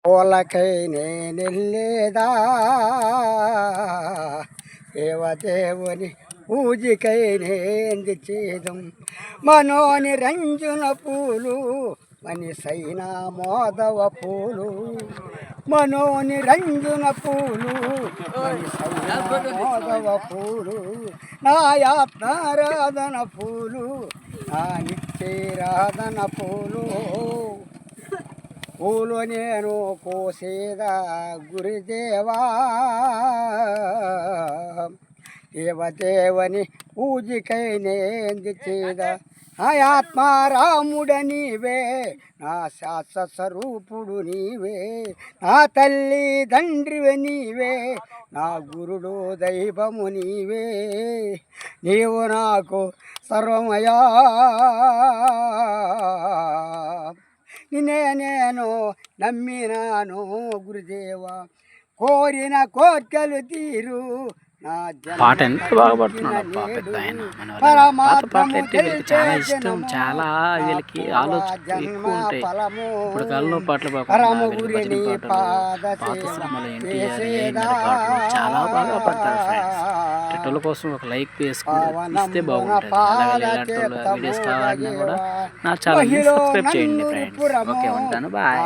పూలకై నేనెల్లేదా దేవదేవుని పూజికై నేంది చేదం మనోని రంజున పూలు మనిషైన మోదవ పూలు మనోని రంజున పూలు మనిషైన మోదవ పూలు నా ఆత్మారాధన పూలు నా నిత్యరాధన పూలు పూలు నేను కోసేదా గురుదేవా దేవదేవని పూజికై నేంది చేద నా ఆత్మారాముడ నీవే నా శాశ్వత స్వరూపుడు నీవే నా తల్లి తండ్రివే నీవే నా గురుడు దైవము నీవే నీవు నాకు సర్వమయా నిన్నే నేను నమ్మినాను గురుదేవా కోరిన కోర్కెలు తీరు పాట ఎంత బాగా పడుతున్నాడు పెద్ద ఆయన మన పాత పాటలు అంటే వీళ్ళకి చాలా ఇష్టం, చాలా వీళ్ళకి ఆలోచన ఎక్కువ ఉంటాయి. ఇప్పుడు కాలంలో పాటలు బాగుంటాయి, పాత సినిమాలు ఎన్టీఆర్ పాటలు చాలా బాగా పడతారు ఫ్రెండ్స్. టెటోల కోసం ఒక లైక్ వేసుకుని ఇస్తే బాగుంటుంది. అలాగే ఇలాంటి వీడియోస్ కావాలన్నా కూడా నా ఛానల్ని సబ్స్క్రైబ్ చేయండి ఫ్రెండ్స్. ఓకే, ఉంటాను, బాయ్.